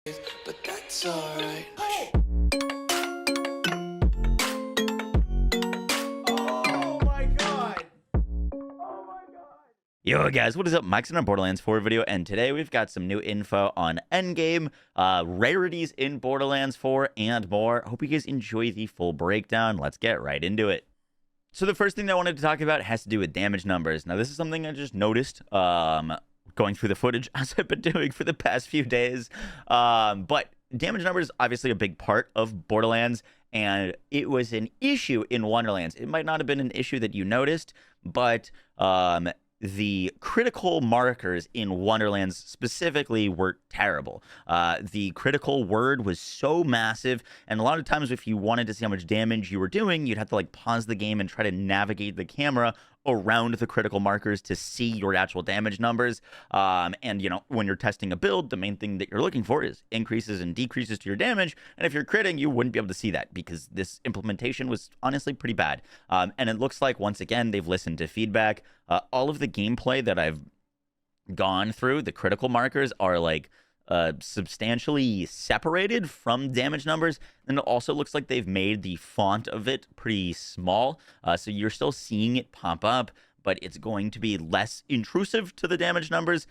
but that's alright. Oh my god! Yo guys, what is up? Mike's in our Borderlands 4 video, and today we've got some new info on Endgame, rarities in Borderlands 4, and more. Hope you guys enjoy the full breakdown. Let's get right into it. So the first thing that I wanted to talk about has to do with damage numbers. Now this is something I just noticed going through the footage as I've been doing for the past few days. But damage numbers is obviously a big part of Borderlands, and it was an issue in Wonderlands. It might not have been an issue that you noticed, but the critical markers in Wonderlands specifically were terrible. The critical word was so massive, and a lot of times if you wanted to see how much damage you were doing, you'd have to like pause the game and try to navigate the camera around the critical markers to see your actual damage numbers. And you know, when you're testing a build, the main thing that you're looking for is increases and decreases to your damage. And if you're critting, you wouldn't be able to see that because this implementation was honestly pretty bad. And it looks like once again they've listened to feedback. All of the gameplay that I've gone through, the critical markers are like substantially separated from damage numbers, and it also looks like they've made the font of it pretty small, so you're still seeing it pop up, but it's going to be less intrusive to the damage numbers.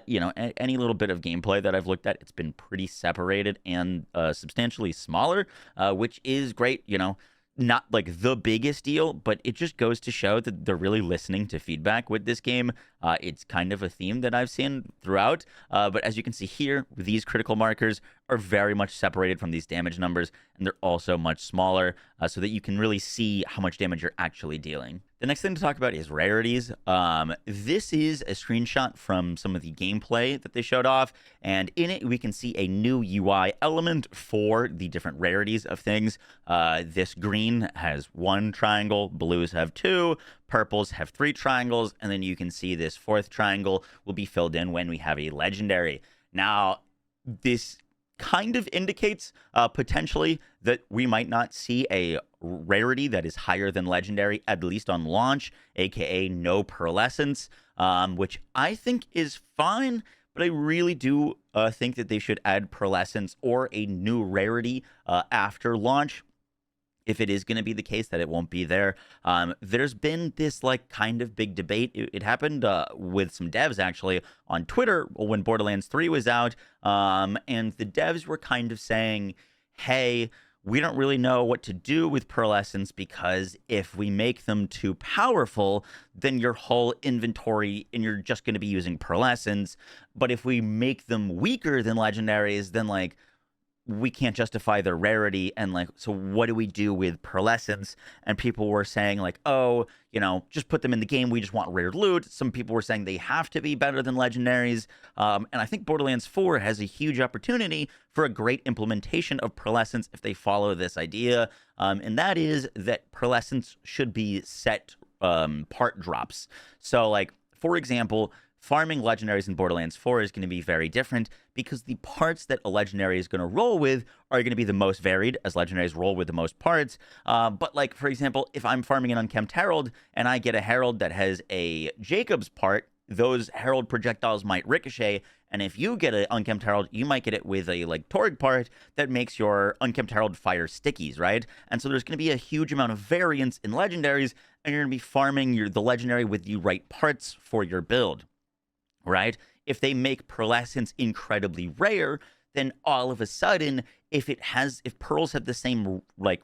You know, any little bit of gameplay that I've looked at, it's been pretty separated and substantially smaller, which is great. You know, not like the biggest deal, but it just goes to show that they're really listening to feedback with this game. It's kind of a theme that I've seen throughout, but as you can see here, these critical markers are very much separated from these damage numbers, and they're also much smaller, so that you can really see how much damage you're actually dealing. The next thing to talk about is rarities. This is a screenshot from some of the gameplay that they showed off, and in it we can see a new UI element for the different rarities of things. This green has 1 triangle, blues have 2, purples have 3 triangles, and then you can see this 4th triangle will be filled in when we have a legendary. Now, this kind of indicates potentially that we might not see a rarity that is higher than legendary, at least on launch, aka no pearlescence, which I think is fine, but I really do think that they should add pearlescence or a new rarity after launch, if it is going to be the case that it won't be there. There's been this like kind of big debate. It happened with some devs actually on Twitter when Borderlands 3 was out, and the devs were kind of saying, hey, we don't really know what to do with pearlescence, because if we make them too powerful, then your whole inventory and you're just going to be using pearlescence. But if we make them weaker than legendaries, then like we can't justify their rarity, and like, so what do we do with pearlescence? And people were saying like, oh, you know, just put them in the game, we just want rare loot. Some people were saying they have to be better than legendaries, and I think Borderlands 4 has a huge opportunity for a great implementation of pearlescence if they follow this idea, and that is that pearlescence should be set part drops. So like, for example, farming legendaries in Borderlands 4 is going to be very different, because the parts that a legendary is going to roll with are going to be the most varied, as legendaries roll with the most parts. But like, for example, if I'm farming an Unkempt Herald and I get a Herald that has a Jacob's part, those Herald projectiles might ricochet, and if you get an Unkempt Herald, you might get it with a like Torg part that makes your Unkempt Herald fire stickies, right? And so there's going to be a huge amount of variance in legendaries, and you're going to be farming the legendary with the right parts for your build. Right? If they make pearlescence incredibly rare, then all of a sudden, if pearls have the same like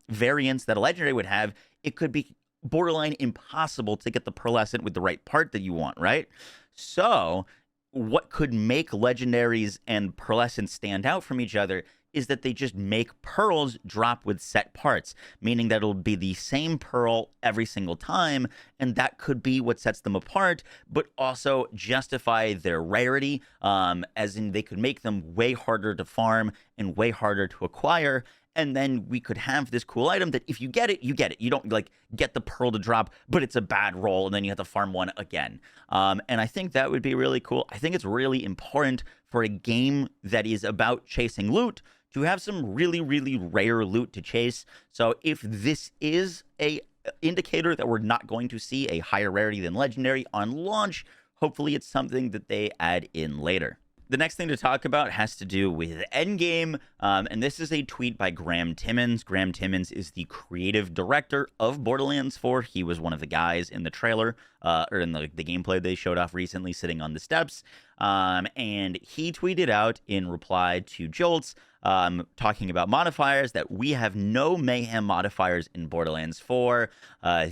variance that a legendary would have, it could be borderline impossible to get the pearlescent with the right part that you want, right? So what could make legendaries and pearlescence stand out from each other is that they just make pearls drop with set parts, meaning that it'll be the same pearl every single time, and that could be what sets them apart, but also justify their rarity, as in they could make them way harder to farm and way harder to acquire, and then we could have this cool item that if you get it, you get it. You don't like get the pearl to drop, but it's a bad roll, and then you have to farm one again. And I think that would be really cool. I think it's really important for a game that is about chasing loot to have some really, really rare loot to chase. So if this is a indicator that we're not going to see a higher rarity than legendary on launch, hopefully it's something that they add in later. The next thing to talk about has to do with Endgame, and this is a tweet by Graham Timmons. Graham Timmons is the creative director of Borderlands 4. He was one of the guys in the trailer, or in the gameplay they showed off recently, sitting on the steps, and he tweeted out in reply to Jolts, talking about modifiers, that we have no mayhem modifiers in Borderlands 4.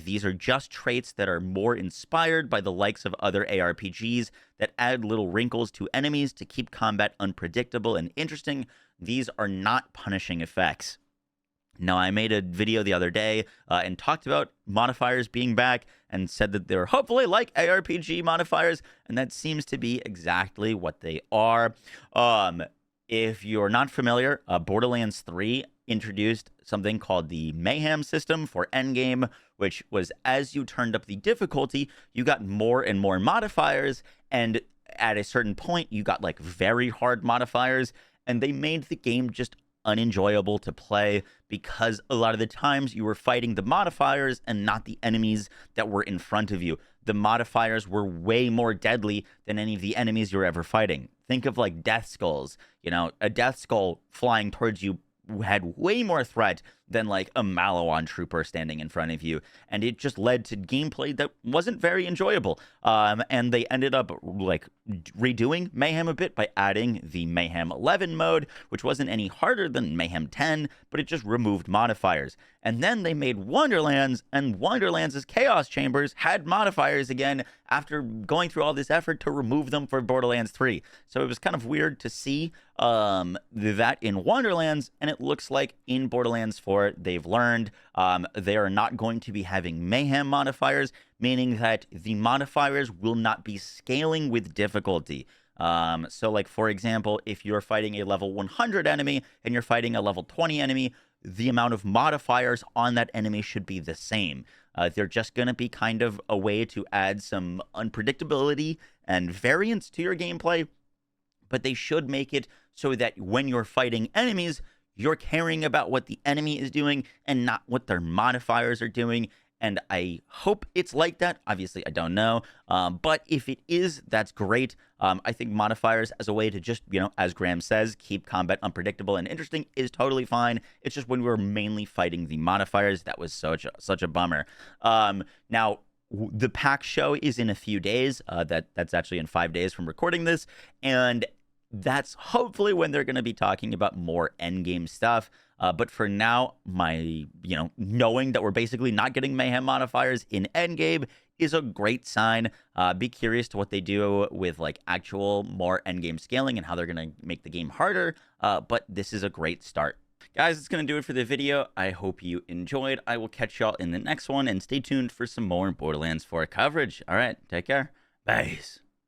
These are just traits that are more inspired by the likes of other ARPGs that add little wrinkles to enemies to keep combat unpredictable and interesting. These are not punishing effects. Now, I made a video the other day and talked about modifiers being back and said that they're hopefully like ARPG modifiers, and that seems to be exactly what they are. If you're not familiar, Borderlands 3 introduced something called the Mayhem system for Endgame, which was as you turned up the difficulty, you got more and more modifiers, and at a certain point, you got like very hard modifiers, and they made the game just unenjoyable to play because a lot of the times you were fighting the modifiers and not the enemies that were in front of you. The modifiers were way more deadly than any of the enemies you're ever fighting. Think of like death skulls. You know, a death skull flying towards you had way more threat than like a Malawan trooper standing in front of you, and it just led to gameplay that wasn't very enjoyable. And they ended up like redoing Mayhem a bit by adding the Mayhem 11 mode, which wasn't any harder than Mayhem 10, but it just removed modifiers. And then they made Wonderlands, and Wonderlands' Chaos Chambers had modifiers again after going through all this effort to remove them for Borderlands 3. So it was kind of weird to see that in Wonderlands, and it looks like in Borderlands 4 they've learned they are not going to be having mayhem modifiers, meaning that the modifiers will not be scaling with difficulty. So like, for example, if you're fighting a level 100 enemy and you're fighting a level 20 enemy, the amount of modifiers on that enemy should be the same. They're just going to be kind of a way to add some unpredictability and variance to your gameplay, but they should make it so that when you're fighting enemies, you're caring about what the enemy is doing and not what their modifiers are doing. And I hope it's like that. Obviously, I don't know. But if it is, that's great. I think modifiers as a way to just, you know, as Graham says, keep combat unpredictable and interesting is totally fine. It's just when we were mainly fighting the modifiers, that was such a bummer. Now, the PAX show is in a few days. That's actually in 5 days from recording this. And that's hopefully when they're going to be talking about more endgame stuff. But for now, knowing that we're basically not getting mayhem modifiers in endgame is a great sign. Be curious to what they do with like actual more endgame scaling and how they're going to make the game harder. But this is a great start. Guys, that's going to do it for the video. I hope you enjoyed. I will catch y'all in the next one, and stay tuned for some more Borderlands 4 coverage. All right, take care. Bye.